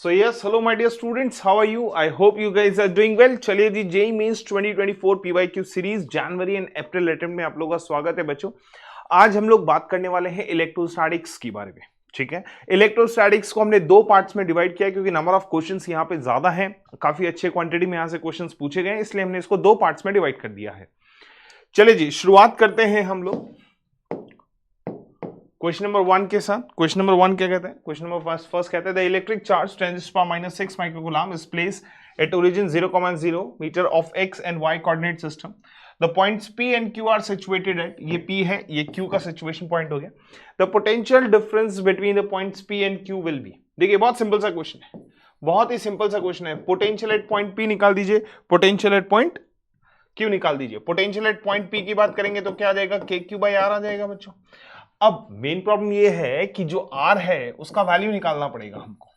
So yes, hello my dear students, how are you? I hope you guys are doing well. चलिए जी, JEE Mains 2024 PYQ series January and April attempt में आप लोगों का स्वागत है बच्चों। आज हम लोग बात करने वाले हैं इलेक्ट्रोस्टैटिक्स के बारे में। ठीक है, इलेक्ट्रोस्टैटिक्स को हमने दो पार्ट्स में डिवाइड किया क्योंकि नंबर ऑफ क्वेश्चंस यहाँ पे ज्यादा हैं, काफी अच्छे क्वांटिटी में यहाँ से क्वेश्चंस पूछे गए, इसलिए हमने इसको दो पार्ट्स में डिवाइड कर दिया है। चलिए जी, शुरुआत करते हैं हम लोग क्वेश्चन नंबर 1 के साथ। क्वेश्चन नंबर 1 क्या कहता है? क्वेश्चन नंबर फर्स्ट कहता है the electric charge 10⁻⁻6 microcoulomb is placed at origin 0,0 metre of x and y coordinate system. The points p and q are situated at, ये p है, ये q का सिचुएशन पॉइंट हो गया। The potential difference between the points p and q will be. देखिए बहुत simple सा question है, बहुत ही सिंपल सा क्वेश्चन है। पोटेंशियल एट पॉइंट p निकाल दीजिए, पोटेंशियल एट पॉइंट q निकाल दीजिए। पोटेंशियल एट पॉइंट p की बात करेंगे तो क्या आ जाएगा? kq/r आ जाएगा बच्चों। अब मेन प्रॉब्लम ये है कि जो r है उसका वैल्यू निकालना पड़ेगा हमको।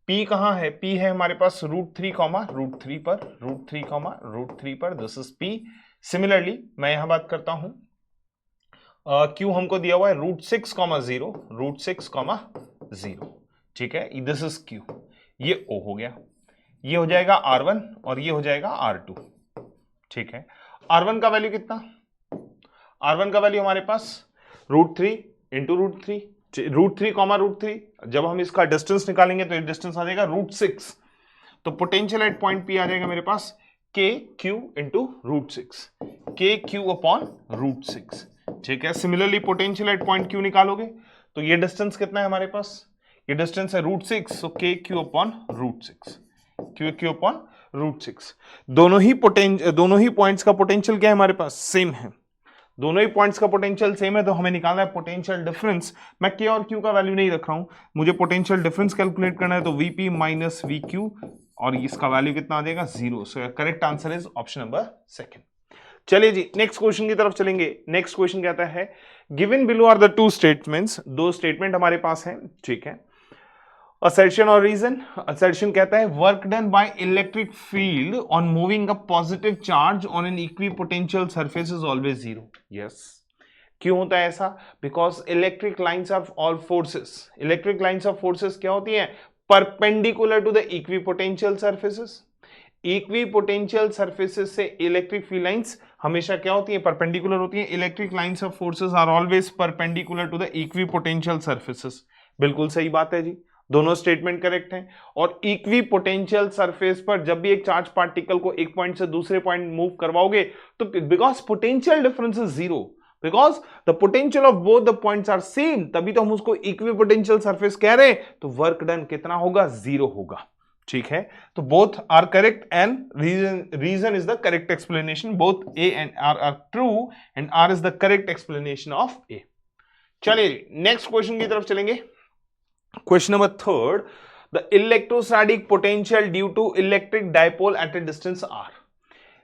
p कहां है? p है हमारे पास √3, √3 पर, √3 पर, दिस इज p। सिमिलरली मैं यहां बात करता हूं, q हमको दिया हुआ है √6,0, ठीक है, दिस इज q, ये o हो गया, ये हो जाएगा r1 और ये हो जाएगा r2। ठीक है, r1 का वैल्यू कितना? r1 का वैल्यू हमारे पास √3 इंटू √3, जब हम इसका डिस्टेंस निकालेंगे तो ये डिस्टेंस आ जाएगा √6। तो पोटेंशियल एट पॉइंट P आ जाएगा मेरे पास KQ इंटू √6, KQ अपॉन √6। ठीक है, similarly potential at point Q निकालोगे तो ये डिस्टेंस कितना है हमारे पास? ये डिस्टेंस है √6, सो KQ अपॉन √6, QQ अपॉन √6। दोनों ही पॉइंट्स का पोटेंशियल क्या है हमारे पास? सेम है, दोनों ही पॉइंट्स का पोटेंशियल सेम है, तो हमें निकालना है पोटेंशियल डिफरेंस। मैं के और क्यू का वैल्यू नहीं रख रहा हूं, मुझे पोटेंशियल डिफरेंस कैलकुलेट करना है, तो वीपी माइनस वी क्यू, और इसका वैल्यू कितना आ जाएगा? 0। So correct answer is option number 2। चलिए जी, नेक्स्ट क्वेश्चन की तरफ चलेंगे। नेक्स्ट क्वेश्चन कहता है given below are the two statements, दो स्टेटमेंट हमारे पास है। ठीक है, असर्शन और रीजन। असर्शन कहता है work done by electric field on moving a positive charge on an equipotential surface is always 0। Yes, क्यों होता है ऐसा? Because electric lines of all forces, electric lines of forces क्या होती है? Perpendicular to the equipotential surfaces. Equipotential surfaces से electric field lines हमेशा क्या होती है? परपेंडिकुलर होती है। Electric lines of forces are always perpendicular to the equipotential surfaces. बिल्कुल सही बात है जी, दोनों स्टेटमेंट करेक्ट हैं। और इक्वी पोटेंशियल सरफेस पर जब भी एक चार्ज पार्टिकल को एक पॉइंट से दूसरे पॉइंट मूव करवाओगे तो because potential difference is 0, because the potential of both the points are same, तभी तो हम उसको इक्वी पोटेंशियल सरफेस कह रहे हैं। तो वर्क डन कितना होगा? 0 होगा। ठीक है, तो both are correct and reason is the correct explanation. Both A and R are true and R is the correct explanation of A. चलिए नेक्स्ट क्वेश्चन की तरफ चलेंगे। Question number 3, the electrostatic potential due to electric dipole at a distance r.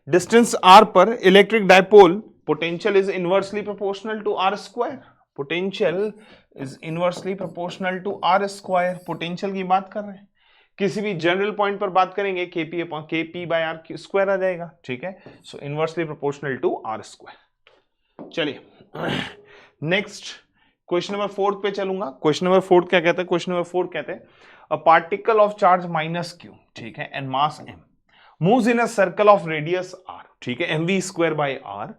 Distance r पर electric dipole potential is inversely proportional to r square. Potential is inversely proportional to r square. Potential की बात कर रहे हैं, किसी भी general point पर बात करेंगे kp/r स्क्वायर आ जाएगा। ठीक है, so inversely proportional to r square. चलिए नेक्स्ट क्वेश्चन नंबर 4 पे चलूंगा। क्वेश्चन नंबर 4 क्या कहता है? क्वेश्चन नंबर 4 कहते हैं a particle of charge -q, ठीक है, and mass m moves in a circle of radius r, ठीक है, mv²/r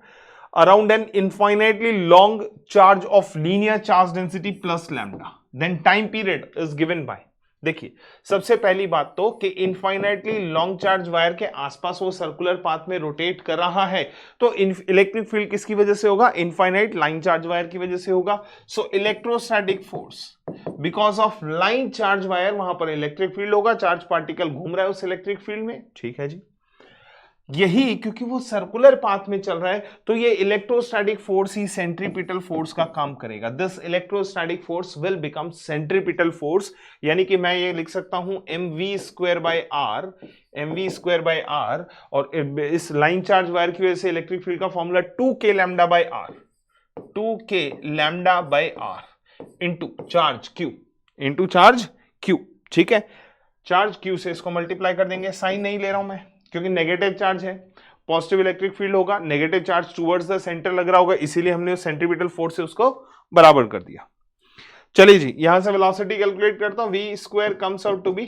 around an infinitely long charge of linear charge density plus lambda, then time period is given by. देखिए सबसे पहली बात तो कि इनफाइनाइटली लॉन्ग चार्ज वायर के आसपास वो सर्कुलर पाथ में रोटेट कर रहा है, तो इलेक्ट्रिक फील्ड किसकी वजह से होगा? इनफाइनाइट लाइन चार्ज वायर की वजह से होगा। सो electrostatic force because of line charge wire, वहां पर इलेक्ट्रिक फील्ड होगा, चार्ज पार्टिकल घूम रहा है उस इलेक्ट्रिक फील्ड में। ठीक है जी, यही क्योंकि वो सर्कुलर पाथ में चल रहा है तो ये इलेक्ट्रोस्टैटिक फोर्स ही सेंट्रीपिटल फोर्स का काम करेगा। This electrostatic force will become centripetal force, यानी कि मैं ये लिख सकता हूं mv²/r, mv²/r, और इस लाइन चार्ज वायर की वजह से इलेक्ट्रिक फील्ड का formula 2k λ/r, 2k λ/r into charge q। ठीक है, चार्ज q से इसको मल्टीप्लाई कर देंगे। साइन नहीं ले रहा हूं मैं क्योंकि नेगेटिव चार्ज है, पॉजिटिव इलेक्ट्रिक फील्ड होगा, negative charge towards the centre लग रहा होगा, इसीलिए हमने उस सेंट्रीपिटल फोर्स से उसको बराबर कर दिया। चलिए जी, यहां से वेलोसिटी कैलकुलेट करता हूं, v² comes out to be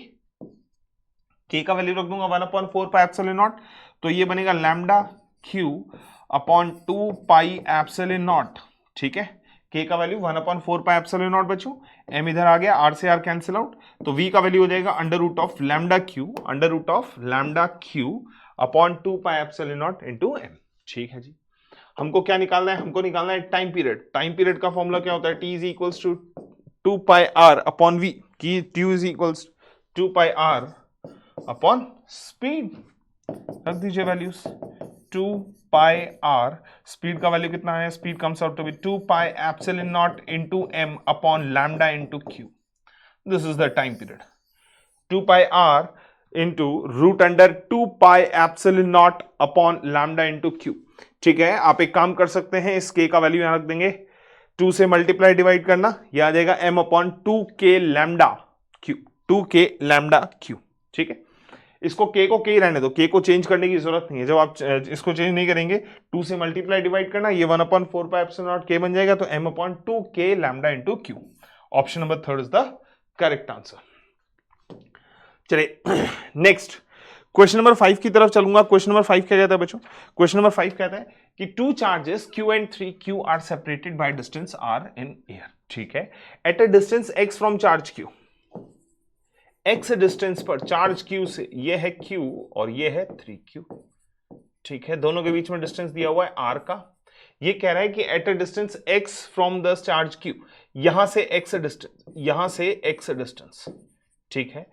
k का वैल्यू रख दूंगा 1/4 पाई एप्सिलॉन नॉट, तो ये बनेगा lambda q upon 2 pi epsilon not. ठीक है, k का वैल्यू 1/4 पाई एप्सिलॉन नॉट बच्चों, m इधर आ गया, r से r कैंसिल आउट, तो v का वैल्यू हो जाएगा under root of lambda q upon 2 pi epsilon nought into m। ठीक है जी, हमको क्या निकालना है, हमको निकालना है टाइम पीरियड। टाइम पीरियड का फॉर्मूला क्या होता है, t is equals to 2 pi r upon v, की t is equals 2 pi r upon speed, रख दीजिए वैल्यूज, 2 पाई r, स्पीड का वैल्यू कितना है, speed comes out to be 2 pi epsilon nought into m upon lambda into q। This is the time period, 2 pi r into root under 2 pi epsilon not upon lambda into q। ठीक है, आप एक काम कर सकते हैं, इस k का वैल्यू यहां रख देंगे, 2 से मल्टीप्लाई डिवाइड करना, यह आ जाएगा m upon 2k lambda q, 2k lambda q। ठीक है, इसको k को k रहने दो, k को चेंज करने की जरूरत नहीं है, जब आप इसको चेंज नहीं करेंगे 2 से मल्टीप्लाई डिवाइड करना, ये 1/4 पाई एप्सिलॉन नॉट k बन जाएगा, तो m upon 2k lambda into q। Option number 3 is the correct answer. चलिए नेक्स्ट क्वेश्चन नंबर 5 की तरफ चलूंगा। क्वेश्चन नंबर 5 क्या कहता है बच्चों, क्वेश्चन नंबर 5 कहता है कि two charges q and 3q are separated by distance r in air. ठीक है, at a distance x from charge q, x distance पर चार्ज q से, ये है q और ये है 3q। ठीक है, दोनों के बीच में डिस्टेंस दिया हुआ है r का। ये कह रहा है कि eight a distance x from the charge q, यहां से x डिस्टेंस, यहां से x डिस्टेंस। ठीक है,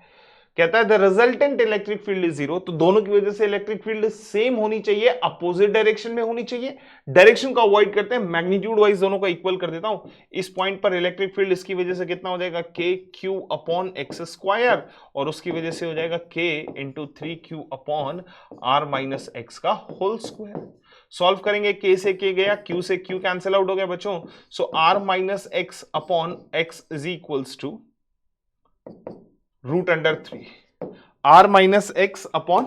कहता है the resultant electric field is 0, तो दोनों की वजह से इलेक्ट्रिक फील्ड सेम होनी चाहिए, अपोजिट डायरेक्शन में होनी चाहिए। डायरेक्शन को अवॉइड करते हैं, मैग्नीट्यूड वाइज दोनों को इक्वल कर देता हूं। इस पॉइंट पर इलेक्ट्रिक फील्ड इसकी वजह से कितना हो जाएगा, k q upon x square, और उसकी वजह से हो जाएगा k into 3q upon r minus x का होल स्क्वायर। सॉल्व करेंगे, k से k गया, q से q कैंसिल आउट हो गया बच्चों, so r minus x upon x is equals to root under 3, r minus x upon,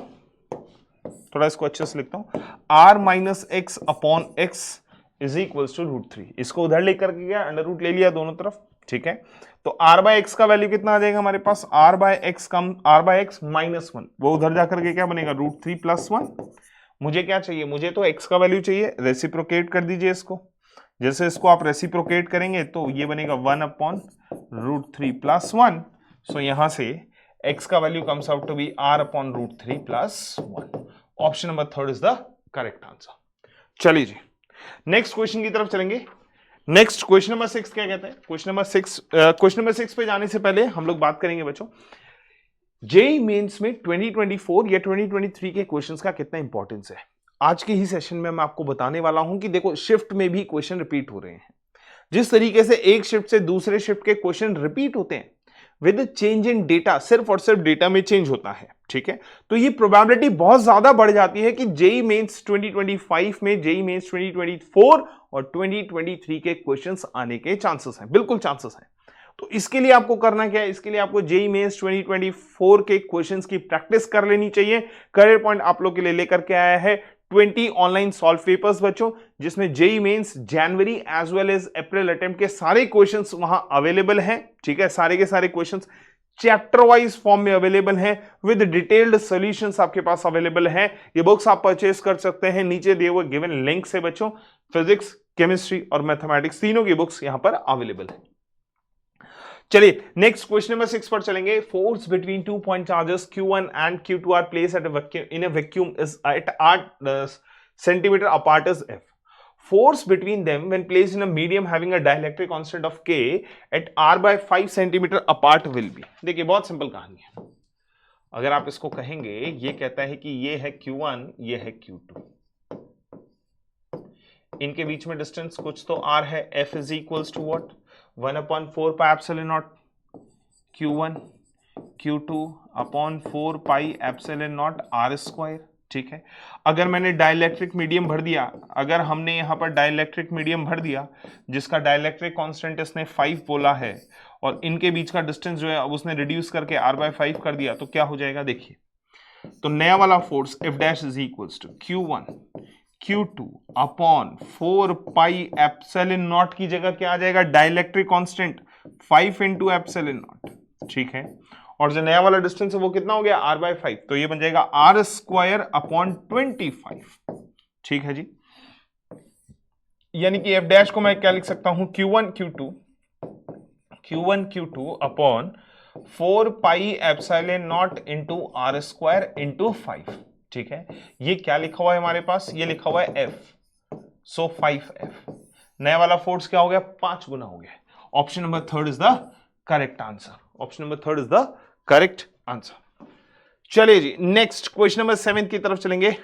थोड़ा इसको अच्छे से लिखता हूं, r minus x upon x is equals to root 3। इसको उधर लेकर के गया, अंडर रूट ले लिया दोनों तरफ। ठीक है, तो r बाय एक्स का वैल्यू कितना आ जाएगा हमारे पास, r बाय एक्स माइनस 1, वो उधर जाकर के क्या बनेगा, रूट 3 प्लस 1। मुझे क्या चाहिए, मुझे तो x का वैल्यू चाहिए, रेसिप्रोकेट कर दीजिए इसको। जैसे इसको आप रेसिप्रोकेट करेंगे तो ये बनेगा 1 अपॉन रूट 3 प्लस 1। सो यहां से x का value comes out to be r upon root 3 plus 1। Option number 3 is the correct answer. चलिए जी, नेक्स्ट क्वेश्चन की तरफ चलेंगे। नेक्स्ट क्वेश्चन नंबर 6 क्या कहते हैं, क्वेश्चन नंबर 6 पे जाने से पहले हम लोग बात करेंगे बच्चों, जेईई मेंस में 2024 या 2023 के क्वेश्चंस का कितना इंपॉर्टेंस है। आज के ही सेशन में मैं आपको बताने वाला हूं कि देखो, शिफ्ट में भी क्वेश्चन रिपीट हो रहे हैं। जिस तरीके से एक शिफ्ट से दूसरे शिफ्ट के क्वेश्चन रिपीट होते हैं विद चेंज इन डेटा, सिर्फ और सिर्फ डेटा में चेंज होता है। ठीक है, तो ये प्रोबेबिलिटी बहुत ज्यादा बढ़ जाती है कि जेईई मेंस 2025 में, जेईई मेंस 2024 और 2023 के क्वेश्चंस आने के चांसेस हैं, बिल्कुल चांसेस हैं। तो इसके लिए आपको करना क्या है, इसके लिए आपको जेईई मेंस 2024 के क्वेश्चंस की प्रैक्टिस कर लेनी चाहिए। करियर पॉइंट आप लोग के लिए लेकर के आया है 20 ऑनलाइन सॉल्व पेपर्स बच्चों, जिसमें JEE Mains January as well as April attempt के सारे क्वेश्चंस वहां अवेलेबल हैं। ठीक है, सारे के सारे क्वेश्चंस चैप्टर वाइज फॉर्म में अवेलेबल हैं, विद डिटेल्ड सॉल्यूशंस आपके पास अवेलेबल हैं। ये बुक्स आप परचेस कर सकते हैं नीचे दिए हुए गिवन लिंक से बच्चों। फिजिक्स, केमिस्ट्री और मैथमेटिक्स तीनों की बुक्स यहां पर अवेलेबल है। चलिए नेक्स्ट क्वेश्चन नंबर 6 पर चलेंगे। Force between 2 point charges Q1 and Q2 are placed at in a vacuum is at 8 centimetre apart is F. Force between them when placed in a medium having a dielectric constant of K at R by 5 centimetre apart will be. देखिए बहुत simple कहानी है। अगर आप इसको कहेंगे, ये कहता है कि ये है Q1, ये है Q2, इनके बीच में डिस्टेंस कुछ तो R है। F is equals to what, 1/4 pi epsilon naught Q1 Q2 upon 4 pi epsilon naught R square. ठीक है, अगर मैंने डाइलेक्ट्रिक मीडियम भर दिया, अगर हमने यहां पर डाइलेक्ट्रिक मीडियम भर दिया जिसका डाइलेक्ट्रिक कांस्टेंट इसने 5 बोला है, और इनके बीच का डिस्टेंस जो है अब उसने रिड्यूस करके R/5 कर दिया, तो क्या हो जाएगा देखिए। तो नया वाला force F dash is equals to Q1 Q2 upon 4 pi epsilon naught की जगह क्या आ जाएगा, dielectric constant 5 into epsilon not. ठीक है, और जो नया वाला डिस्टेंस है वो कितना हो गया r/5, तो ये बन जाएगा r²/25। ठीक है जी, यानी कि f डैश को मैं क्या लिख सकता हूं Q1 Q2 upon 4πε0 into r² 5। ठीक है, ये क्या लिखा हुआ है हमारे पास, ये लिखा हुआ है f, सो 5f। नया वाला फोर्स क्या हो गया, 5 गुना हो गया। Option number third is the correct answer. Option number third is the correct answer. चलिए जी, नेक्स्ट क्वेश्चन नंबर 7 की तरफ चलेंगे।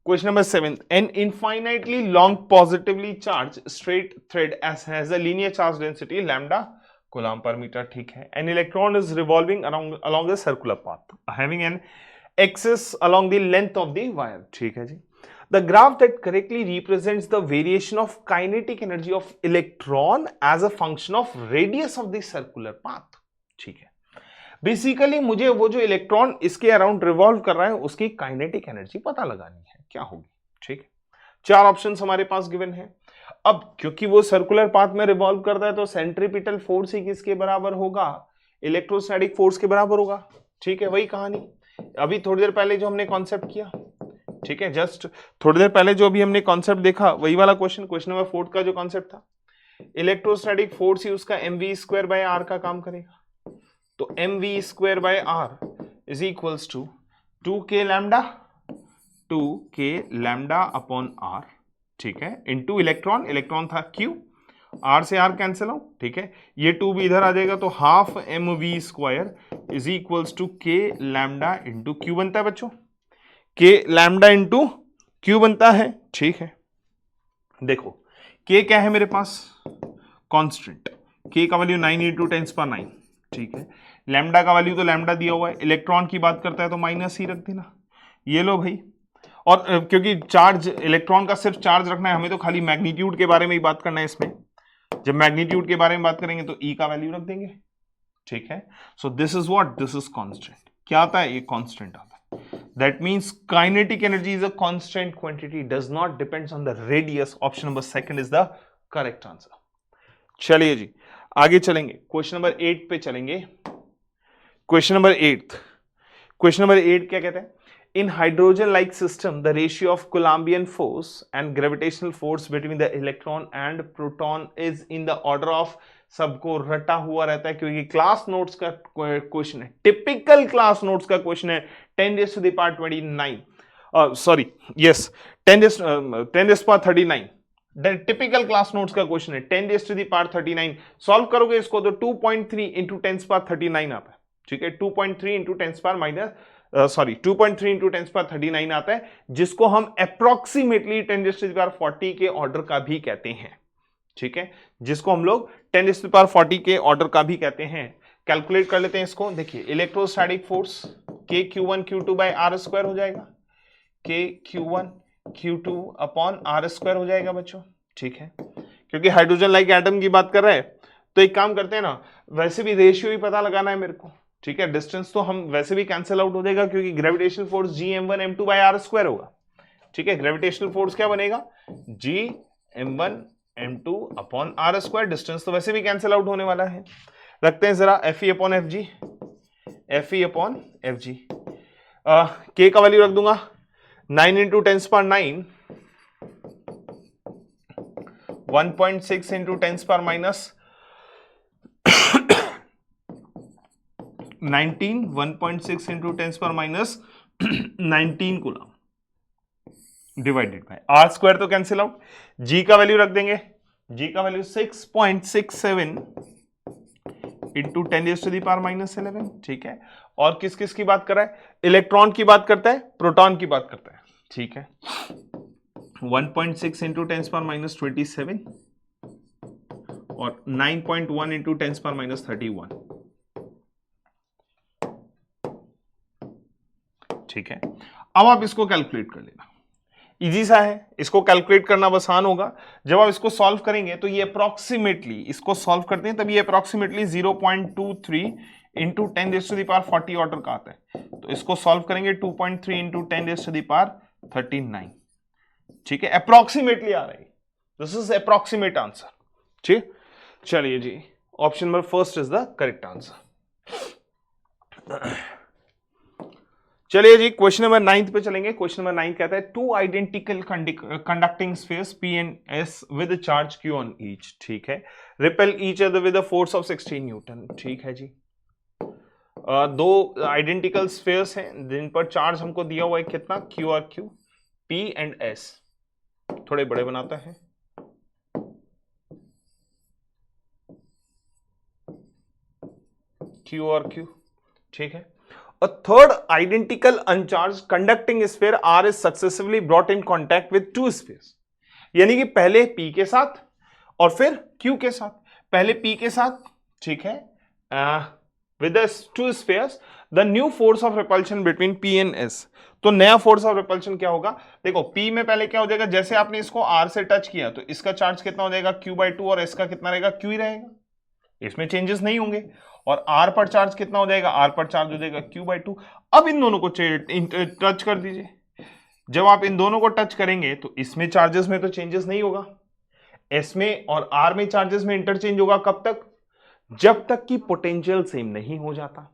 Question number 7. An infinitely long positively charged straight thread has a linear charge density lambda coulomb per meter. ठीक है. An electron is revolving along a circular path, having an axis along the length of the wire. ठीक है जी. The graph that correctly represents the variation of kinetic energy of electron as a function of radius of the circular path. ठीक है. Basically मुझे वो जो electron इसके around revolve कर रहा है उसकी काइनेटिक एनर्जी पता लगानी है, क्या होगी। ठीक है, 4 ऑप्शंस हमारे पास गिवन है। अब क्योंकि वो सर्कुलर पाथ में रिवॉल्व करता है तो सेंट्रीपिटल फोर्स ही किसके बराबर होगा, इलेक्ट्रोस्टैटिक फोर्स के बराबर होगा। ठीक है, वही कहानी अभी थोड़ी देर पहले जो हमने कॉन्सेप्ट किया। ठीक है, जस्ट थोड़ी देर पहले जो अभी हमने कॉन्सेप्ट देखा वही वाला क्वेश्चन नंबर 4 का जो कॉन्सेप्ट था, इलेक्ट्रोस्टैटिक फोर्स ही उसका mv²/r का काम करेगा। तो mv²/r is equals to 2k lambda upon r। ठीक है, इनटू इलेक्ट्रॉन था q, r से r कैंसिल आउट। ठीक है, ये 2 भी इधर आ जाएगा तो half mv² is equals to k lambda into q बनता है बच्चों, k लैम्डा इंटू q बनता है। ठीक है, देखो k क्या है मेरे पास, कांस्टेंट, k का वैल्यू 9 × 10⁹। ठीक है, लैम्डा का वैल्यू तो लैम्डा दिया हुआ है, इलेक्ट्रॉन की बात करता है तो माइनस ही रख देना। ये लो भाई, और क्योंकि चार्ज इलेक्ट्रॉन का सिर्फ चार्ज रखना है, हमें तो खाली मैग्नीट्यूड के बारे में ही बात करना है इसमें। जब मैग्नीट्यूड के बारे में बात करेंगे तो ई का वैल्यू रख देंगे। ठीक है, so this is what, this is constant. क्या आता है, ये कांस्टेंट आता है। That means kinetic energy is a constant quantity, does not depends on the radius. Option number 2 is the correct answer. चलिए जी, आगे चलेंगे, क्वेश्चन नंबर 8 पे चलेंगे। क्वेश्चन नंबर 8 क्या कहते हैं, in hydrogen like system the ratio of Coulombian force and gravitational force between the electron and proton is in the order of, सबको रटा हुआ रहता है क्योंकि क्लास नोट्स का क्वेश्चन है, टिपिकल क्लास नोट्स का क्वेश्चन है। 10⁻29 sorry yes 10⁻39 typical class notes का क्वेश्चन है। 10⁻39 सॉल्व करोगे इसको तो 2.3 × 10⁻39 आता है। ठीक है, 2.3 × 10⁻39 आता है, जिसको हम अप्रोक्सीमेटली 10⁻40 के ऑर्डर का भी कहते हैं। ठीक है, जिसको हम लोग 10⁻40 के ऑर्डर का भी कहते हैं। कैलकुलेट कर लेते हैं इसको। देखिए, इलेक्ट्रोस्टैटिक फोर्स kq1q2/r² हो जाएगा, kq1q2 अपॉन r² हो जाएगा बच्चों। ठीक है, क्योंकि हाइड्रोजन लाइक एटम की बात कर रहे हैं तो एक काम करते हैं ना, वैसे भी रेशियो ही पता लगाना है मेरे को। ठीक है, डिस्टेंस तो हम वैसे भी कैंसिल आउट हो जाएगा क्योंकि ग्रेविटेशनल फोर्स gm1m2/r² होगा। ठीक है, ग्रेविटेशनल फोर्स क्या बनेगा, gm1m2 अपॉन r²। डिस्टेंस तो वैसे भी कैंसिल आउट होने वाला है। रखते हैं जरा Fe/Fg, Fe/Fg। k का वैल्यू रख दूंगा 9 × 10⁻9, 1.6 × 10⁻19, 1.6 × 10⁻19 कूलम डिवाइडेड बाय r² तो कैंसिल आउट। g का वैल्यू रख देंगे, g का वैल्यू 6.67 × 10⁻11। ठीक है, और किस किस की बात कर रहा है, इलेक्ट्रॉन की बात करता है, प्रोटॉन की बात करता है। ठीक है, 1.6 × 10⁻27 और 9.1 × 10⁻31। ठीक है, अब आप इसको कैलकुलेट कर लेना, इजी सा है, इसको कैलकुलेट करना आसान होगा। जब आप इसको सॉल्व करेंगे तो ये अप्रोक्सीमेटली, इसको सॉल्व करते हैं तब ये अप्रोक्सीमेटली 0.23 × 10⁻40 ऑर्डर का आता है। तो इसको सॉल्व करेंगे 2.3 × 10⁻39। ठीक है, अप्रोक्सीमेटली आ रही, दिस इज अप्रोक्सीमेट आंसर। ठीक, चलिए जी, option number first is the correct answer. चलिए जी क्वेश्चन नंबर 9 पे चलेंगे। क्वेश्चन नंबर 9 कहता है two identical conducting spheres P and S with charge Q on each, ठीक है, repel each other with a force of 16 Newton, ठीक है जी। दो आइडेंटिकल स्फीयर्स हैं जिन पर चार्ज हमको दिया हुआ है कितना, क्यू और क्यू, पी एंड एस, थोड़े बड़े बनाता है, क्यू और क्यू, ठीक है। A third identical uncharged conducting sphere R is successively brought in contact with two spheres, यानी कि पहले P के साथ और फिर Q के साथ, पहले P के साथ, ठीक है, with the two spheres the new force of repulsion between P and S, तो नया फोर्स ऑफ रिपल्शन क्या होगा, देखो P में पहले क्या हो जाएगा, जैसे आपने इसको R से टच किया तो इसका चार्ज कितना हो जाएगा Q/2 और S का कितना रहेगा, Q ही रहेगा, इसमें चेंजेस नहीं होंगे। और R पर चार्ज कितना हो जाएगा, R पर चार्ज हो जाएगा Q/2। अब इन दोनों को टच कर दीजिए, जब आप इन दोनों को टच करेंगे तो इसमें चार्जेस में तो चेंजेस नहीं होगा, S में और R में चार्जेस में इंटरचेंज होगा, कब तक, जब तक कि पोटेंशियल सेम नहीं हो जाता।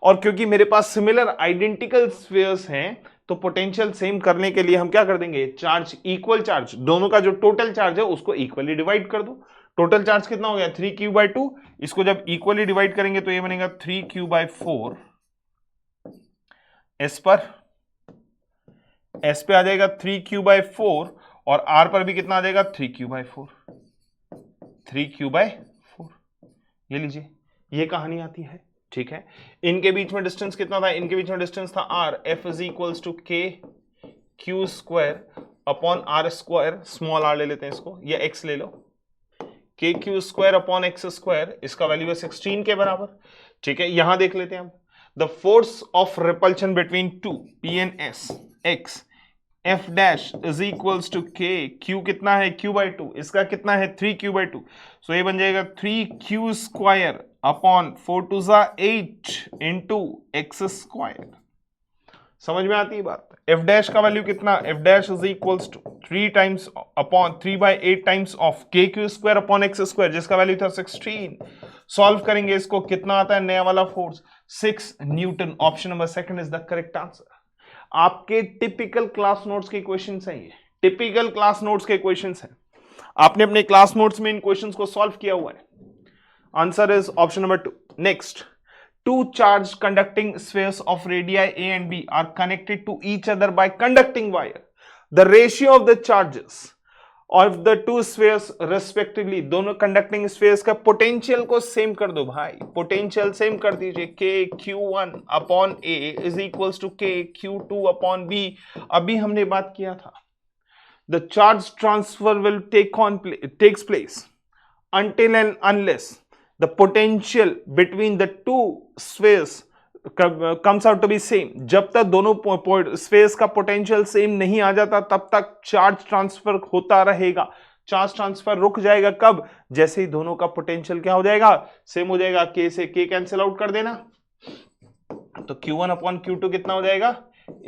और क्योंकि मेरे पास सिमिलर आइडेंटिकल स्फीयर्स हैं तो पोटेंशियल सेम करने के लिए हम क्या कर देंगे, चार्ज इक्वल चार्ज, दोनों का जो टोटल चार्ज है उसको इक्वली डिवाइड कर दो। टोटल चार्ज कितना हो गया 3Q/2, इसको जब इक्वली डिवाइड करेंगे तो ये बनेगा 3Q/4, S पर, S पे आ जाएगा 3Q/4 और R पर भी कितना आ जाएगा 3Q/4, 3Q/4, ये लीजिए, ये कहानी आती है, ठीक है। इनके बीच में डिस्टेंस कितना था, इनके बीच में डिस्टेंस था R, F is equals to KQ² upon R², small r ले लेते हैं इसको, या X ले लो, KQ² अपॉन X², इसका वैल्यू है 16 के बराबर, ठीक है। यहां देख लेते हैं हम, the force of repulsion between two P and S X F dash is equals to K, Q कितना है Q/2, इसका कितना है 3Q/2, सो ये बन जाएगा 3Q² अपॉन 4 2 8 इंटू X²। समझ में आती है बात। F डैश का वैल्यू कितना, F dash is equals to 3 times upon 3/8 times of KQ² upon X², जिसका वैल्यू था 16। सॉल्व करेंगे इसको, कितना आता है नया वाला force, 6 Newton. Option number second is the correct answer. आपके टिपिकल क्लास नोट्स के क्वेश्चंस हैं ये, टिपिकल क्लास नोट्स के क्वेश्चंस हैं, आपने अपने क्लास नोट्स में इन क्वेश्चंस को सॉल्व किया हुआ है। Answer is option number 2। Next, two charged conducting spheres of radii A and B are connected to each other by conducting wire. The ratio of the charges of the two spheres respectively, दोनों conducting spheres का potential को same कर दो भाई, potential same कर दीजिए, KQ1 upon A is equals to KQ2 upon B। अभी हमने बात किया था, the charge transfer will takes place until and unless the potential between the two spheres comes out to be same। जब तक दोनों स्फेयर्स का पोटेंशियल सेम नहीं आ जाता तब तक चार्ज ट्रांसफर होता रहेगा। चार्ज ट्रांसफर रुक जाएगा कब, जैसे ही दोनों का पोटेंशियल क्या हो जाएगा, सेम हो जाएगा। K से K कैंसिल आउट कर देना, तो Q1 अपॉन Q2 कितना हो जाएगा,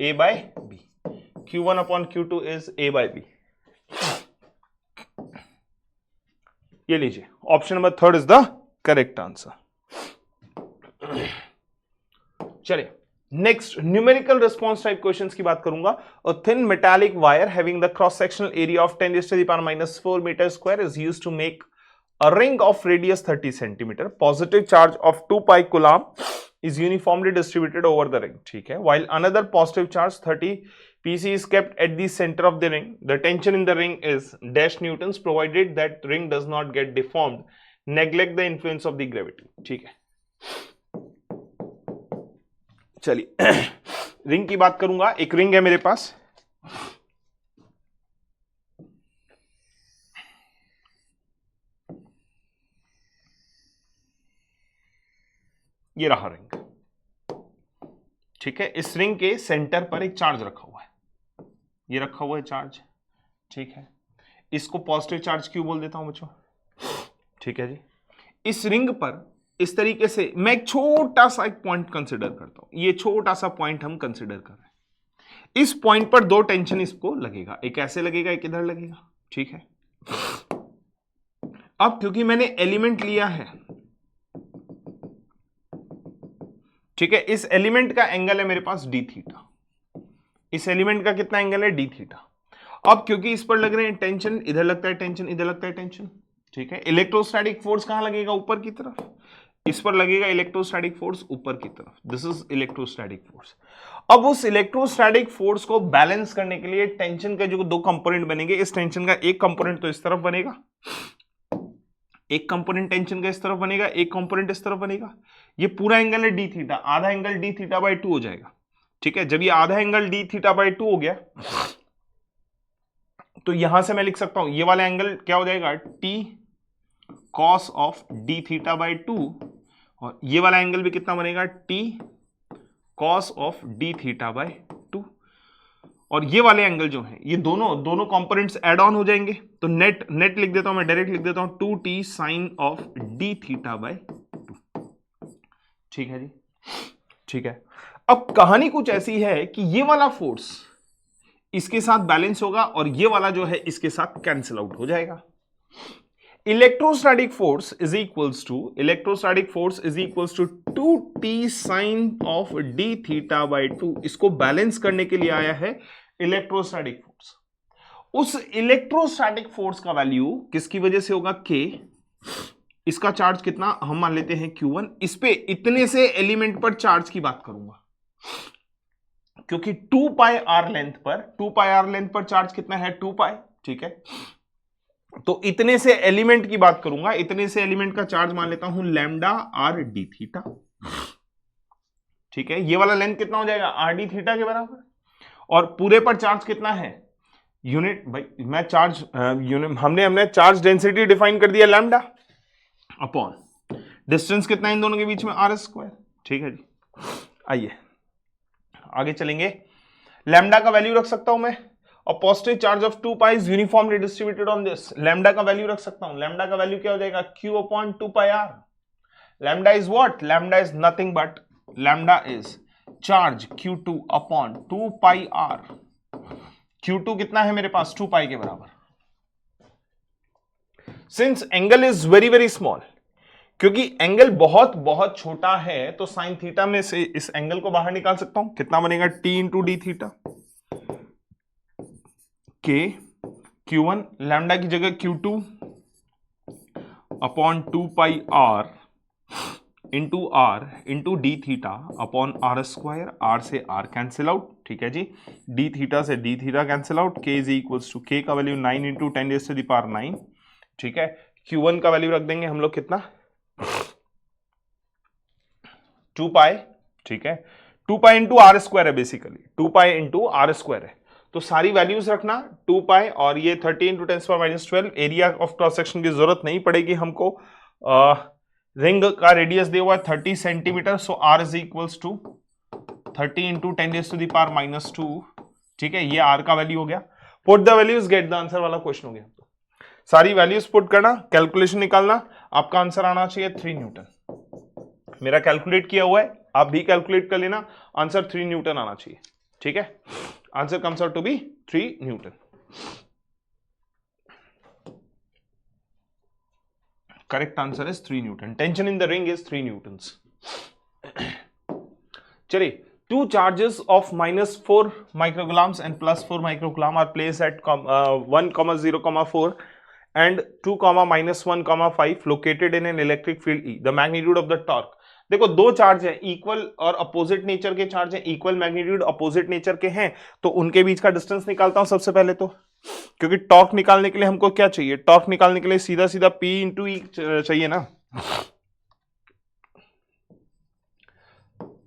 A/B। Q1 upon Q2 is A/B। ये लीजिए, option number 3 is the correct answer. चलिए next, numerical response type questions की बात करूंगा। A thin metallic wire having the cross sectional area of 10⁻⁻⁴ metre square is used to make a ring of radius 30 centimetre. Positive charge of 2 pi coulomb is uniformly distributed over the ring, ठीक है, while another positive charge 30 pc is kept at the center of the ring. The tension in the ring is dash newtons provided that ring does not get deformed. Neglect the influence of the gravity, ठीक है। चलिए ring की बात करूंगा। एक ring है मेरे पास, ये रहा रिंग, ठीक है। इस रिंग के सेंटर पर एक चार्ज रखा हुआ है, ये रखा हुआ है चार्ज, ठीक है। इसको पॉजिटिव चार्ज क्यों बोल देता हूं बच्चों, ठीक है जी। इस रिंग पर इस तरीके से मैं एक छोटा सा एक पॉइंट कंसिडर करता हूं, ये छोटा सा पॉइंट हम कंसिडर कर रहे हैं। इस पॉइंट पर दो टेंशन इसको लगेगा, एक ऐसे लगेगा एक इधर लगेगा, ठीक है। अब क्योंकि मैंने एलिमेंट लिया है ठीक है, इस एलिमेंट का एंगल है मेरे पास डी थीटा, इस एलिमेंट का कितना एंगल है डी थीटा। अब क्योंकि इस पर लग रहे हैं टेंशन, इधर लगता है टेंशन, इधर लगता है टेंशन, ठीक है, इलेक्ट्रोस्टैटिक फोर्स कहां लगेगा ऊपर की तरफ, इस पर लगेगा इलेक्ट्रोस्टैटिक फोर्स ऊपर की तरफ, दिस इज इलेक्ट्रोस्टैटिक फोर्स। अब उस इलेक्ट्रोस्टैटिक फोर्स को बैलेंस करने के लिए टेंशन के जो दो कंपोनेंट बनेंगे, इस टेंशन का एक कंपोनेंट तो इस तरफ बनेगा, एक कंपोनेंट टेंशन का इस तरफ बनेगा, एक कंपोनेंट इस तरफ बनेगा, ये पूरा एंगल है डी थीटा, आधा एंगल डी थीटा बाई 2 हो जाएगा, ठीक है। जब ये आधा एंगल डी थीटा बाई 2 हो गया तो यहां से मैं लिख सकता हूं ये वाला एंगल क्या हो जाएगा T cos of d theta by 2, और ये वाला एंगल भी कितना बनेगा T cos of d theta by 2, और ये वाले एंगल जो है ये दोनों कंपोनेंट्स ऐड ऑन हो जाएंगे, तो नेट लिख देता हूं मैं, डायरेक्ट लिख देता हूं 2t sine of d theta by 2, ठीक है जी, ठीक है। अब कहानी कुछ ऐसी है कि ये वाला फोर्स इसके साथ बैलेंस होगा और ये वाला जो है इसके साथ कैंसिल आउट हो जाएगा। Electrostatic force is equals to 2t sine of d theta by 2, इसको बैलेंस करने के लिए आया है इलेक्ट्रोस्टैटिक फोर्स। उस इलेक्ट्रोस्टैटिक फोर्स का वैल्यू किसकी वजह से होगा k, इसका चार्ज कितना हम मान लेते हैं q1, इस पे इतने से एलिमेंट पर चार्ज की बात करूंगा क्योंकि 2 पाई आर लेंथ पर चार्ज कितना है 2 पाई, ठीक है। तो इतने से एलिमेंट की बात करूंगा, इतने से एलिमेंट का चार्ज मान लेता हूं लैम्डा आर डी थीटा, ठीक है। ये वाला लेंथ कितना हो जाएगा आर डी थीटा के बराबर, और पूरे पर चार्ज कितना है यूनिट, भाई मैं चार्ज यूनिट हमने चार्ज डेंसिटी डिफाइन कर दिया लैम्डा अपॉन डिस्टेंस कितना है इन दोनों के बीच में आर स्क्वायर, ठीक है जी। आइए आगे चलेंगे, लैम्डा का वैल्यू रख सकता हूं मैं, और positive charge of 2 pi is uniformly distributed on this, lambda का वैल्यू रख सकता हूं, लैम्डा का वैल्यू क्या हो जाएगा q upon 2 pi r, lambda is what, lambda is nothing but lambda is charge q2 upon 2 pi r, q2 कितना है मेरे पास 2 पाई के बराबर। Since angle is very very small, क्योंकि एंगल बहुत बहुत छोटा है, तो साइन थीटा में से इस एंगल को बाहर निकाल सकता हूं, कितना बनेगा t into d theta, k q1 lambda की जगह q2 upon 2 pi r into d theta upon R square, R से आर कैंसिल आउट, ठीक है जी, डी थीटा से d theta cancel out, k is equals to k का value 9 into 10⁻⁹, ठीक है। q1 का वैल्यू रख देंगे हम लोग कितना 2 पाई, ठीक है, 2 पाई इंटू आर स्क्वायर है, basically 2 pi into R square है, तो सारी वैल्यूज रखना 2 पाई, और ये 30 into 10⁻12, area of cross section की जरूरत नहीं पड़ेगी हमको, रिंग का रेडियस दिया हुआ है 30 centimetre, so R is equals to 30 into 10⁻⁻², ठीक है, ये आर का वैल्यू हो गया। Put the values get the answer वाला क्वेश्चन हो गया, सारी वैल्यूज पुट करना, कैलकुलेशन निकालना, आपका आंसर आना चाहिए 3 न्यूटन, मेरा कैलकुलेट किया हुआ है, आप भी कैलकुलेट कर लेना, आंसर 3 न्यूटन आना चाहिए, ठीक है, answer comes out to be 3 newton. Correct answer is 3 newton, tension in the ring is 3 newtons. चलिए, 2 charges of -4 micrograms and +4 microgram are placed at 1,0,4 and 2,-1,5 located in an electric field E. The magnitude of the torque. देखो दो charge है, equal और opposite nature के charge है, equal magnitude opposite nature के हैं, तो उनके बीच का डिस्टेंस निकालता हूं सबसे पहले, तो क्योंकि टॉर्क निकालने के लिए हमको क्या चाहिए, टॉर्क निकालने के लिए सीधा सीधा P इंटू ई चाहिए ना,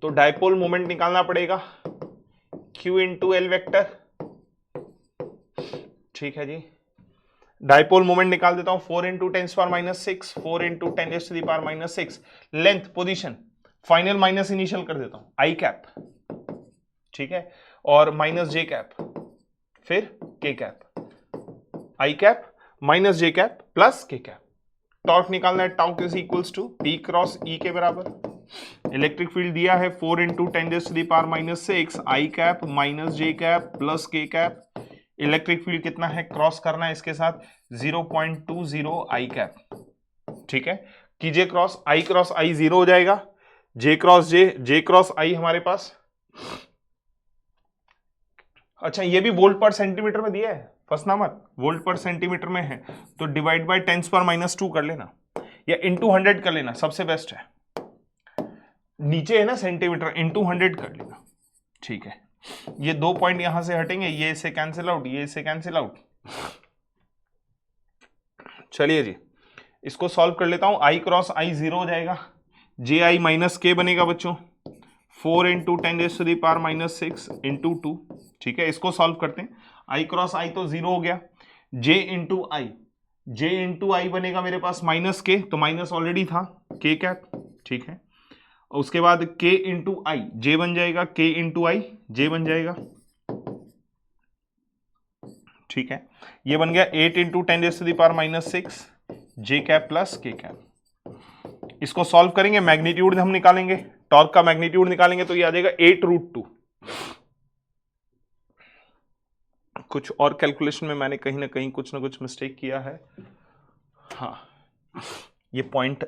तो डायपोल मोमेंट निकालना पड़ेगा Q इंटू एल वेक्टर, ठीक है जी, डायपोल मोमेंट निकाल देता हूं 4 into 10⁻⁶, 4 into 10⁻⁶, length position final minus initial कर देता हूं आई कैप, ठीक है, और माइनस जे कैप, फिर K cap, I cap minus J cap plus K cap. Torque निकालना है, torque is equals to P cross E के बराबर, इलेक्ट्रिक फील्ड दिया है 4 into 10⁻⁶, I cap minus J cap plus K cap, electric field कितना है, cross करना है इसके साथ 0.20 आई कैप, ठीक है, कीजिए क्रॉस आई 0 हो जाएगा, जे क्रॉस जे, जे क्रॉस आई हमारे पास। अच्छा ये भी वोल्ट पर सेंटीमीटर में दिया है, फंसना मत, वोल्ट पर सेंटीमीटर में है तो डिवाइड बाय 10⁻² कर लेना या इंटू 100 कर लेना, सबसे बेस्ट है। नीचे है ना सेंटीमीटर, इंटू 100 कर लेना, ठीक है। ये 2 पॉइंट यहां से हटेंगे, ये इससे कैंसिल आउट, ये इससे कैंसिल आउट। चलिए जी इसको सॉल्व कर लेता हूं। आई क्रॉस आई 0 हो जाएगा, जे आई माइनस के बनेगा बच्चों, 4 इंटू 10⁻⁻6 इंटू 2, ठीक है। इसको सॉल्व करते हैं, आई क्रॉस आई तो 0 हो गया, जे इंटू आई, जे इंटू आई बनेगा मेरे पास माइनस के, तो माइनस ऑलरेडी था, के कैप, ठीक है। उसके बाद के इंटू आई, जे बन जाएगा, के इंटू आई, जे बन जाएगा, ठीक है। ये बन गया 8 इंटू 10⁻⁻6 जे कैप प्लस के कैप। इसको सॉल्व करेंगे, मैग्नीट्यूड हम निकालेंगे, टॉर्क का मैग्नीट्यूड निकालेंगे तो ये आ जाएगा 8√2। कुछ और कैलकुलेशन में मैंने कहीं ना कहीं कुछ ना कुछ मिस्टेक किया है, हाँ ये पॉइंट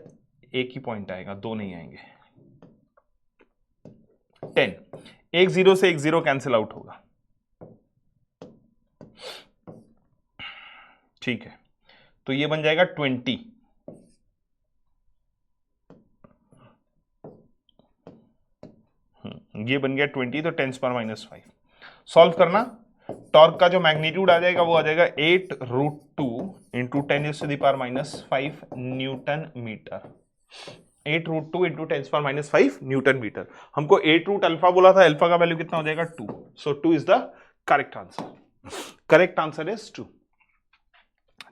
एक ही पॉइंट आएगा, दो नहीं आएंगे। 10, एक 0 से एक 0 कैंसिल आउट होगा, ठीक है। तो ये बन जाएगा 20, ये बन गया 20, तो 10⁻⁵ सॉल्व करना। टॉर्क का जो मैग्नीट्यूड आ जाएगा वो आ जाएगा 8√2 into 10⁻⁵ newton metre, 8√2 into 10⁻⁵ newton metre. हमको 8√α बोला था, अल्फा का वैल्यू कितना हो जाएगा 2, सो 2 is the correct answer, correct answer is 2।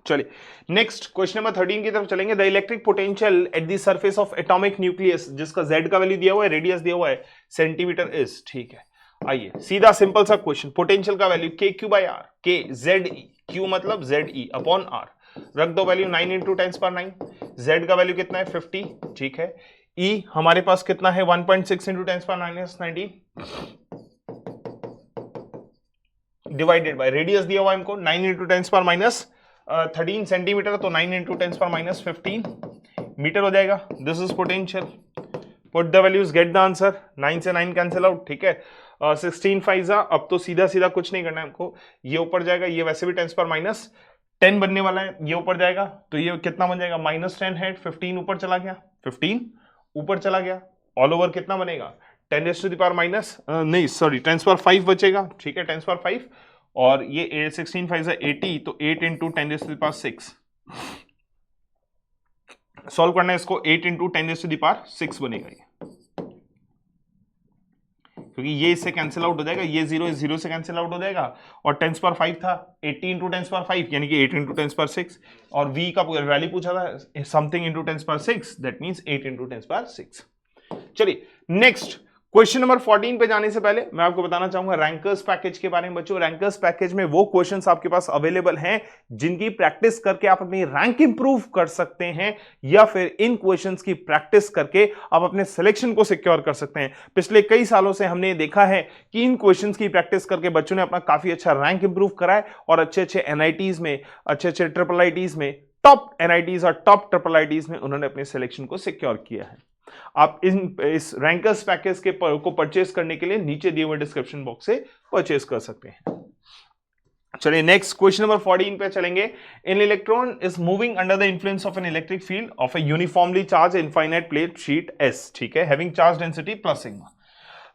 चलिए नेक्स्ट क्वेश्चन नंबर 13 की तरफ चलेंगे। The electric potential at the surface of atomic nucleus, जिसका z का वैल्यू दिया हुआ है, रेडियस दिया हुआ है सेंटीमीटर इज, ठीक है। आइए सीधा सिंपल सा क्वेश्चन, पोटेंशियल का वैल्यू के क्यू बाई आर, के जेड ई, क्यू मतलब जेड ई अपॉन आर, रख दो वैल्यू 9 इंटू 10⁻⁹, जेड का वैल्यू कितना है 50, ठीक है। ई हमारे पास कितना है 1.6 इंटू 10⁻⁹ डिवाइडेड बाय रेडियस दिया हुआ है हमको 9 इंटू 10⁻13 सेंटीमीटर, तो 9 इंटू 10⁻15 मीटर हो जाएगा। This is potential, put the values, get the answer. 9 से 9 कैंसिल आउट, ठीक है। 16 5 अब तो सीधा सीधा कुछ नहीं करना है हमको, ये ऊपर जाएगा, ये वैसे भी 10⁻10 बनने वाला है, ये ऊपर जाएगा तो ये कितना बन जाएगा -10 है, 15 ऊपर चला गया, 15 ऊपर चला गया, ऑल ओवर कितना बनेगा 10⁻नहीं सॉरी 10⁻5 बचेगा, ठीक है 10⁻5, और ये 16 5 80, तो 8 इंटू 10⁻6 सॉल्व करना है इसको, 8 इंटू 10⁻6 बनेगा ये, क्योंकि ये इससे कैंसिल आउट हो जाएगा, ये 0 से कैंसिल आउट हो जाएगा, और 10⁻5 था 80 इंटू 10⁻5 यानी कि 8 इंटू 10⁻6, और v का वैल्यू पूछा था something into 10⁻6, that means 8 into 10⁻6। चलिए नेक्स्ट क्वेश्चन नंबर 14 पे जाने से पहले मैं आपको बताना चाहूंगा रैंकर्स पैकेज के बारे में। बच्चों रैंकर्स पैकेज में वो क्वेश्चंस आपके पास अवेलेबल हैं जिनकी प्रैक्टिस करके आप अपनी रैंक इंप्रूव कर सकते हैं, या फिर इन क्वेश्चंस की प्रैक्टिस करके आप अपने सिलेक्शन को सिक्योर कर सकते हैं। पिछले कई सालों से हमने देखा है कि इन क्वेश्चंस की प्रैक्टिस करके बच्चों ने अपना काफी अच्छा रैंक इंप्रूव करा है, और अच्छे अच्छे एनआईटीज में, अच्छे अच्छे ट्रिपल आईटीज में, टॉप एनआईटीज और टॉप ट्रिपल आईटीज में उन्होंने अपने सिलेक्शन को सिक्योर किया है। आप इस रैंकर्स पैकेज को परचेस करने के लिए नीचे दिए हुए डिस्क्रिप्शन बॉक्स से परचेस कर सकते हैं। चलिए नेक्स्ट क्वेश्चन नंबर 14 पे चलेंगे। An electron is moving under the influence of an electric field of a uniformly charge infinite plate sheet S, ठीक है, हैविंग charge density plus sigma.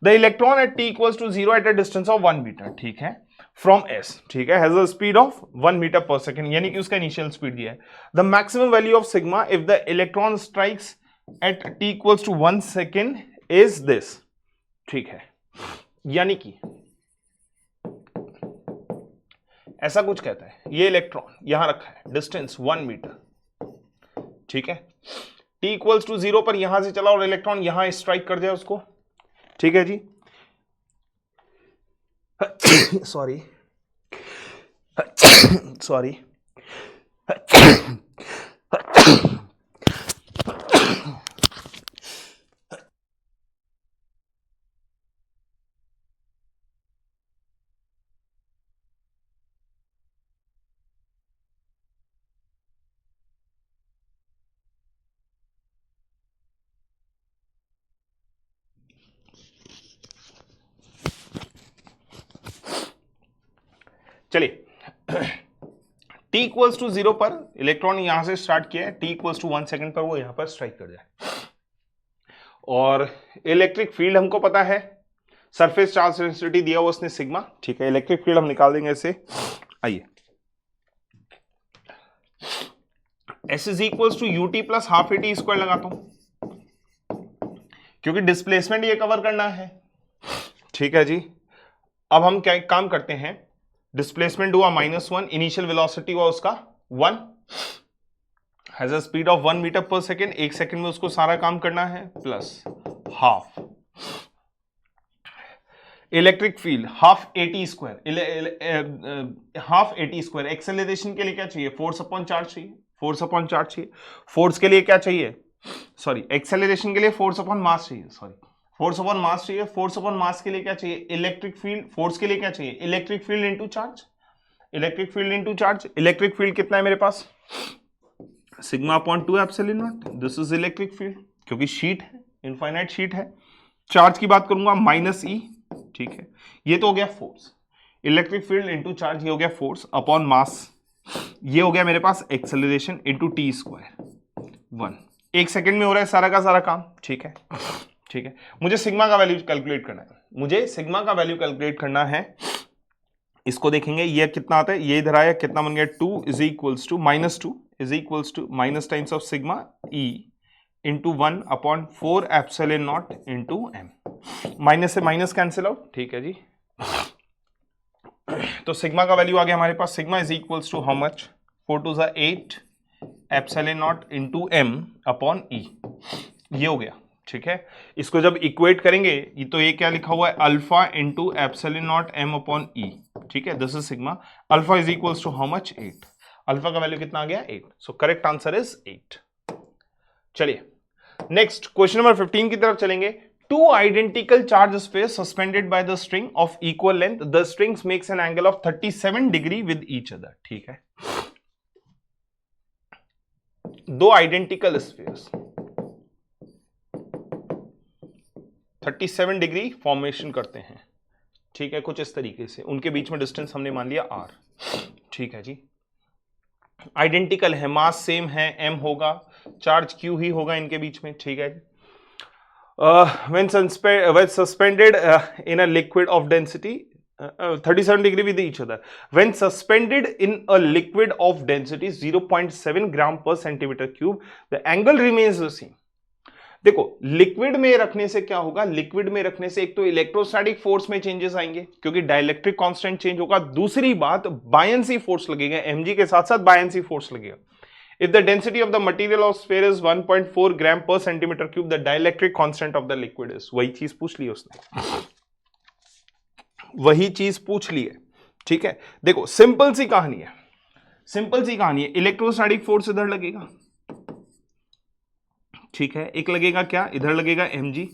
The electron at t equals to 0 at a distance of 1 metre, ठीक है, from s, ठीक है, has a speed of 1 metre per second, यानी कि उसका इनिशियल स्पीड दिया है। The maximum value of sigma if the electron strikes at t equals to 1 second is this, ठीक है, यानी कि ऐसा कुछ कहता है, ये इलेक्ट्रॉन यहां रखा है, डिस्टेंस 1 मीटर, ठीक है, t इक्वल्स टू 0 पर यहां से चला और इलेक्ट्रॉन यहां स्ट्राइक कर जाए उसको, ठीक है जी, सॉरी सॉरी चलिए t इक्वल्स टू 0 पर इलेक्ट्रॉन यहां से स्टार्ट किया है, t इक्वल्स टू 1 सेकेंड पर वो यहां पर स्ट्राइक कर जाए। और इलेक्ट्रिक फील्ड हमको पता है, सरफेस चार्ज डेंसिटी दिया हुआ उसने सिग्मा, ठीक है। इलेक्ट्रिक फील्ड हम निकाल देंगे ऐसे, आइए S is equals to U T plus half a t square लगाता हूं, क्योंकि डिस्प्लेसमेंट ये कवर करना है, ठीक है जी। अब हम क्या काम करते हैं, डिस्प्लेसमेंट हुआ -1, इनिशियल वेलोसिटी हुआ उसका 1, has a speed of 1 metre per second, 1 second में उसको सारा काम करना है, plus half electric field half a t square, half a t square. Acceleration के लिए क्या चाहिए, फोर्स अपॉन चार्ज चाहिए, फोर्स अपॉन चार्ज चाहिए। फोर्स के लिए क्या चाहिए, सॉरी एक्सेलरेशन के लिए फोर्स अपॉन मास चाहिए, सॉरी फोर्स अपॉन मास चाहिए। फोर्स अपॉन मास के लिए क्या चाहिए, इलेक्ट्रिक फील्ड। फोर्स के लिए क्या चाहिए, electric field into charge, electric field into charge. Electric field कितना है मेरे पास, sigma upon 2 epsilon naught, this is electric field, क्योंकि शीट है, इनफाइनाइट शीट है। चार्ज की बात करूंगा -E, ठीक है। ये तो हो गया force, electric field into charge, ये हो गया फोर्स अपॉन मास, ये हो गया मेरे पास acceleration into t square 1। 1 second में हो रहा है सारा का सारा काम, ठीक है, ठीक है। मुझे सिग्मा का वैल्यू कैलकुलेट करना है, मुझे सिग्मा का वैल्यू कैलकुलेट करना है। इसको देखेंगे, ये कितना आता है, ये इधर आया, कितना बन गया 2 is equals to -2 is equals to minus times of sigma E into 1 upon 4 epsilon naught into m। Minus से माइनस कैंसिल आउट, ठीक है जी। तो सिग्मा का वैल्यू आ गया हमारे पास, sigma is equals to how much, 4 2 ज़ा 8 epsilon naught into m upon E, ये हो गया, ठीक है। इसको जब इक्वेट करेंगे, ये तो ये क्या लिखा हुआ है, alpha into epsilon naught m upon E, ठीक है। This is sigma, alpha is equals to how much 8, alpha का वैल्यू कितना आ गया 8, सो करेक्ट आंसर इज 8। चलिए नेक्स्ट क्वेश्चन नंबर 15 की तरफ चलेंगे। To identical charge space suspended by the string of equal length, the strings makes an angle of 37 degree with each other, ठीक है। दो आइडेंटिकल स्फीयर्स 37 डिग्री फॉर्मेशन करते हैं, ठीक है, कुछ इस तरीके से। उनके बीच में डिस्टेंस हमने मान लिया r, ठीक है जी। आइडेंटिकल है, मास सेम है, m होगा, चार्ज q ही होगा इनके बीच में, ठीक है। when suspended in a liquid of density 37 degree with each other, when suspended in a liquid of density 0.7 gram per centimeter cube, the angle remains the same। देखो liquid में रखने से क्या होगा, लिक्विड में रखने से एक तो इलेक्ट्रोस्टैटिक फोर्स में चेंजेस आएंगे, क्योंकि डाइलेक्ट्रिक कांस्टेंट चेंज होगा। दूसरी बात, बायंसी फोर्स लगेगा, mg के साथ साथ बायंसी फोर्स लगेगा। If the density of the material of sphere is 1.4 gram per centimeter cube, the dielectric constant of the liquid is, वही चीज पूछ ली उसने, वही चीज पूछ ली है, ठीक है। देखो सिंपल सी कहानी है, सिंपल सी कहानी है। इलेक्ट्रोस्टैटिक फोर्स इधर लगेगा, ठीक है, एक लगेगा क्या, इधर लगेगा mg।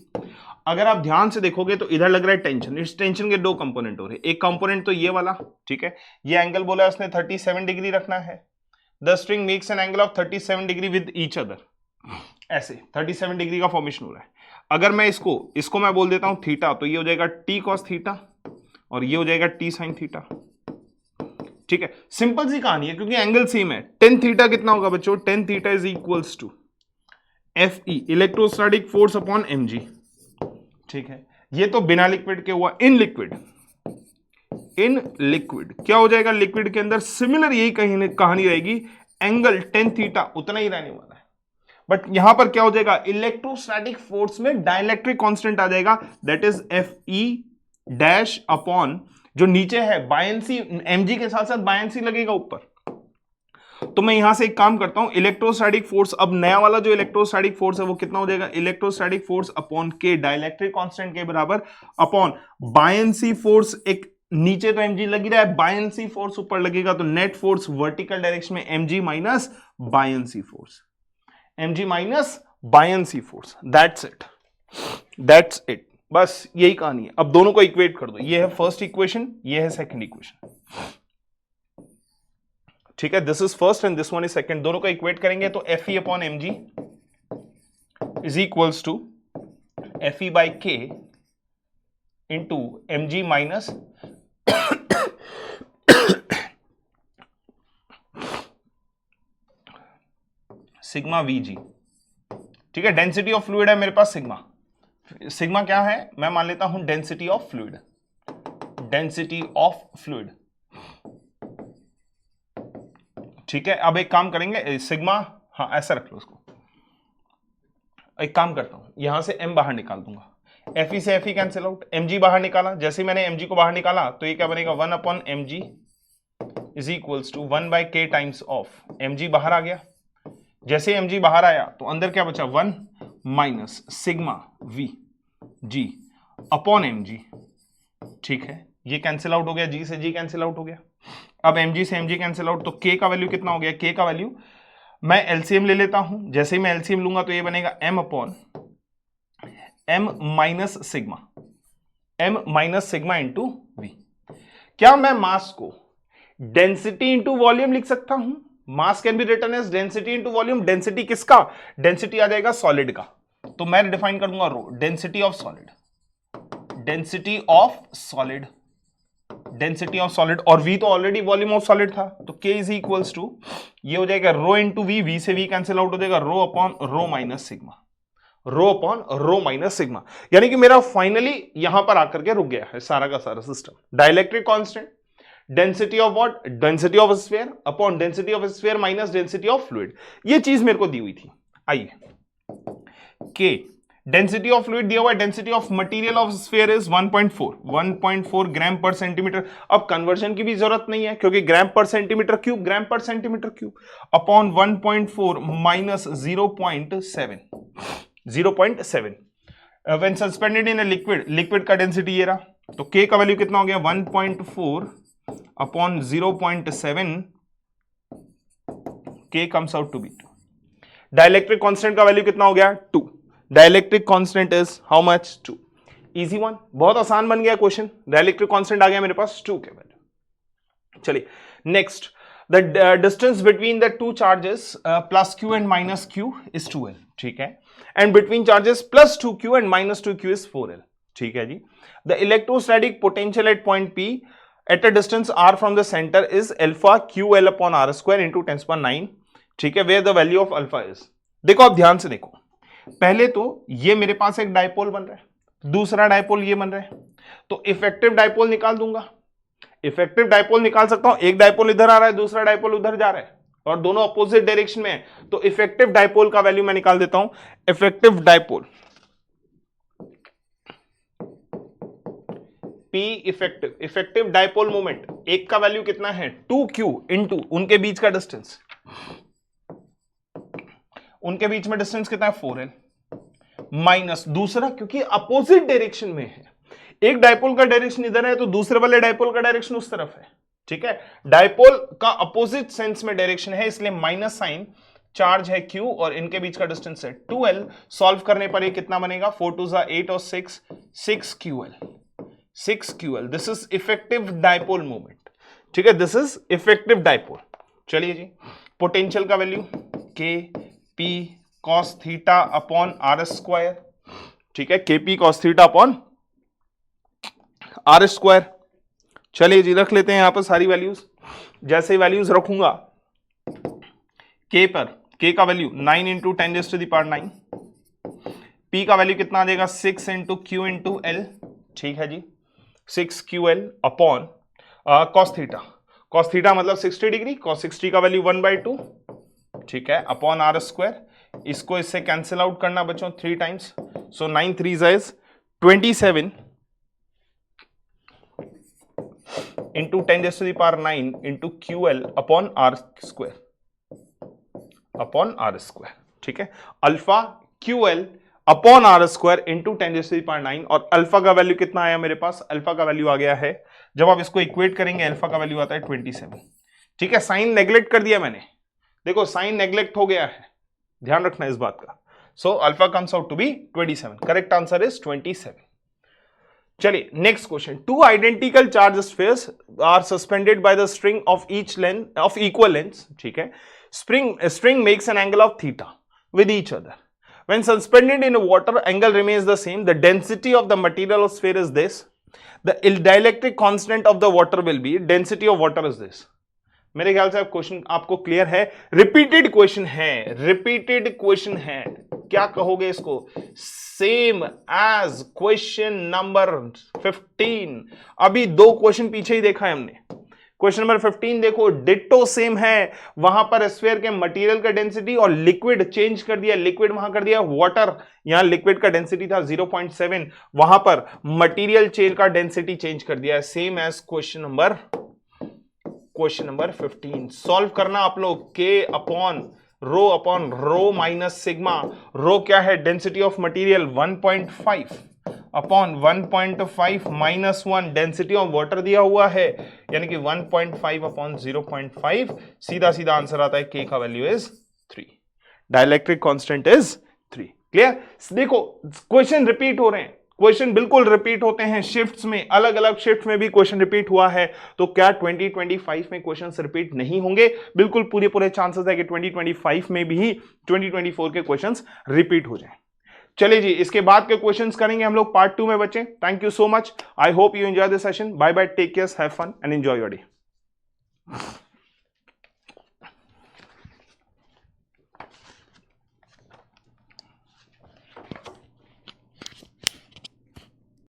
अगर आप ध्यान से देखोगे तो इधर लग रहा है टेंशन, इस टेंशन के दो कंपोनेंट हो रहे, एक कंपोनेंट तो ये वाला, ठीक है, ये एंगल बोला उसने 37 डिग्री रखना है। The string makes an angle of 37 degree with each other, ऐसे 37 डिग्री का फॉर्मेशन हो रहा है। अगर मैं इसको मैं बोल देता हूं थीटा, तो ये हो जाएगा t cos थीटा और ये हो जाएगा t sin थीटा, ठीक है। सिंपल सी कहानी है, क्योंकि एंगल सेम है। tan थीटा कितना होगा बच्चों, tan theta is equals to Fe electrostatic force upon mg, ठीक है। ये तो बिना लिक्विड के हुआ। इन लिक्विड क्या हो जाएगा, लिक्विड के अंदर सिमिलर यही कहानी रहेगी, एंगल tan थीटा उतना ही रहने वाला है, बट यहां पर क्या हो जाएगा, इलेक्ट्रोस्टैटिक फोर्स में डाइलेक्ट्रिक कांस्टेंट आ जाएगा, that is Fe dash upon जो नीचे है बायंसी, mg के साथ साथ बायंसी लगेगा ऊपर। तो मैं यहां से एक काम करता हूं, इलेक्ट्रोस्टैटिक फोर्स, अब नया वाला जो इलेक्ट्रोस्टैटिक फोर्स है वो कितना हो जाएगा, इलेक्ट्रोस्टैटिक फोर्स अपॉन के डाइलेक्ट्रिक कांस्टेंट के बराबर अपॉन बायंसी फोर्स, एक नीचे तो mg लगी रहा है, बायंसी फोर्स ऊपर लगेगा, तो नेट फोर्स वर्टिकल डायरेक्शन में mg minus buoyancy force, mg minus buoyancy force, that's it, that's it, बस यही कहानी है। अब दोनों को इक्वेट कर दो, ये है फर्स्ट इक्वेशन, ये है सेकंड इक्वेशन, ठीक है। This is first and this one is second, दोनों को इक्वेट करेंगे तो Fe अपॉन mg is equals to Fe by k into mg minus sigma Vg, ठीक है। डेंसिटी ऑफ फ्लूइड है मेरे पास सिग्मा, सिग्मा क्या है, मैं मान लेता हूं density of fluid, density of fluid, ठीक है। अब एक काम करेंगे, सिग्मा, हाँ ऐसा रख लो उसको, एक काम करता हूं यहां से m बाहर निकाल दूंगा, Fe से Fe कैंसिल आउट, mg बाहर निकाला, जैसे ही मैंने mg को बाहर निकाला तो ये क्या बनेगा 1/mg is equals to 1/k times of mg बाहर आ गया, जैसे mg बाहर आया तो अंदर क्या बचा 1 minus sigma v g upon mg, ठीक है। ये कैंसिल आउट हो गया, g से g कैंसिल आउट हो गया, अब mg से mg कैंसिल आउट, तो k का वैल्यू कितना हो गया, k का वैल्यू मैं एलसीएम ले लेता हूं, जैसे ही मैं एलसीएम लूंगा तो ये बनेगा m upon m minus sigma into v। क्या मैं मास को डेंसिटी इंटू वॉल्यूम लिख सकता हूं, mass can be written as density into volume, density किसका, डेंसिटी आ जाएगा सॉलिड का, तो मैं डिफाइन कर दूंगा rho, density of solid, density of solid, density of solid, और v तो ऑलरेडी वॉल्यूम ऑफ सॉलिड था, तो k इज इक्वल्स टू ये हो जाएगा रो इंटू वी, वी से v कैंसिल आउट हो जाएगा, rho upon rho minus sigma, rho upon rho minus sigma, यानी कि मेरा फाइनली यहां पर आकर के रुक गया है सारा का सारा system. Dielectric constant, density of what, density of sphere upon density of sphere minus density of fluid, ये चीज मेरे को दी हुई थी। आइए, के डेंसिटी ऑफ फ्लूइड दिया हुआ है, density of material of sphere is 1.4 ग्राम पर सेंटीमीटर। अब कन्वर्जन की भी जरूरत नहीं है क्योंकि ग्राम पर सेंटीमीटर क्यूब, ग्राम पर centimetre cube upon 1.4 minus 0.7 when suspended in a liquid, liquid का डेंसिटी ये रहा, तो k का वैल्यू कितना हो गया 1.4 upon 0.7, k comes out to be 2। Dielectric constant का वैल्यू कितना हो गया 2, dielectric constant is how much 2, easy one, बहुत आसान बन गया क्वेश्चन, डाइलेक्ट्रिक कांस्टेंट आ गया मेरे पास 2 के वैल्यू। चलिए next, the distance between the two charges plus q and minus q is 2l, ठीक है, and between charges plus 2q and minus 2q is 4l, ठीक है जी। The electrostatic potential at point p at a distance r from the centre is alpha ql upon r square into 10⁹, ठीक है, where the value of alpha is. देखो आप ध्यान से देखो, पहले तो ये मेरे पास एक डायपोल बन रहा है, दूसरा डायपोल ये बन रहा है, तो इफेक्टिव डायपोल निकाल दूंगा, इफेक्टिव डायपोल निकाल सकता हूं, एक डायपोल इधर आ रहा है, दूसरा डायपोल उधर जा रहा है और दोनों अपोजिट डायरेक्शन में है, तो इफेक्टिव डायपोल का वैल्यू मैं निकाल देता हूं, effective dipole P effective, effective dipole moment, एक का वैल्यू कितना है 2q इंटू उनके बीच का डिस्टेंस, उनके बीच में डिस्टेंस कितना है 4l, माइनस दूसरा, क्योंकि अपोजिट डायरेक्शन में है, एक डायपोल का डायरेक्शन इधर है तो दूसरे वाले डायपोल का डायरेक्शन उस तरफ है, ठीक है, डायपोल का अपोजिट सेंस में डायरेक्शन है, इसलिए माइनस साइन, चार्ज है q और इनके बीच का डिस्टेंस है 2l, सॉल्व करने पर ये कितना बनेगा 4 2 8 और 6ql, this is effective dipole moment, ठीक है, दिस इज इफेक्टिव डायपोल। चलिए जी, पोटेंशियल का value k p cos theta upon r square, ठीक है, k p cos theta upon r square. चलिए जी, रख लेते हैं यहां पर सारी वैल्यूज, जैसे वैल्यूज रखूंगा k पर, k का वैल्यू 9 इंटू 10⁹, p का वैल्यू कितना आ जाएगा 6 इंटू q इंटू l, ठीक है जी, 6ql upon cos theta, cos theta मतलब 60 डिग्री, cos 60 का वैल्यू 1/2, ठीक है, अपॉन r स्क्वायर, इसको इससे कैंसिल आउट करना बच्चों 3 times, so 9 3 is 27 into 10⁹ into QL upon R square, upon R square, ठीक है, alpha QL upon R square into 10⁹, और अल्फा का वैल्यू कितना आया मेरे पास, अल्फा का वैल्यू आ गया है, जब आप इसको इक्वेट करेंगे अल्फा का वैल्यू आता है 27, ठीक है, साइन नेग्लेक्ट कर दिया मैंने, देखो साइन नेग्लेक्ट हो गया है, ध्यान रखना इस बात का, so alpha comes out to be 27, correct answer is 27। चलिए next question, two identical charge spheres are suspended by the string of each length of equal length, ठीक है, string makes an angle of theta with each other. When suspended in water, angle remains the same. The density of the material of sphere is this. The dielectric constant of the water will be, density of water is this. मेरे ख्याल से question आपको clear है। Repeated question है, क्या कहोगे इसको? Same as question number 15। अभी 2 क्वेश्चन पीछे ही देखा है हमने। क्वेश्चन नंबर 15 देखो, डिट्टो सेम है, वहां पर स्फीयर के मटेरियल का डेंसिटी और लिक्विड चेंज कर दिया, लिक्विड वहां कर दिया वाटर, यहां लिक्विड का डेंसिटी था 0.7, वहां पर मटेरियल चेंज का डेंसिटी चेंज कर दिया, same as question number 15। Solve करना आप लोग, K upon rho minus sigma. Rho क्या है? Density of material 1.5 upon 1.5 minus 1, density of water दिया हुआ है, यानी कि 1.5 अपॉन 0.5, सीधा सीधा आंसर आता है के का value is 3, dielectric constant is 3। Clear? देखो क्वेश्चन रिपीट हो रहे हैं, क्वेश्चन बिल्कुल रिपीट होते हैं शिफ्ट्स में, अलग अलग शिफ्ट में भी क्वेश्चन रिपीट हुआ है, तो क्या 2025 में क्वेश्चंस रिपीट नहीं होंगे? बिल्कुल पूरे चांसेस है कि 2025 में भी 2024 के क्वेश्चंस रिपीट हो जाएं। चलिए जी, इसके बाद के क्वेश्चंस करेंगे हम लोग पार्ट 2 में बच्चे। Thank you so much, I hope you enjoy this session. Bye bye, take care, have fun and enjoy your day.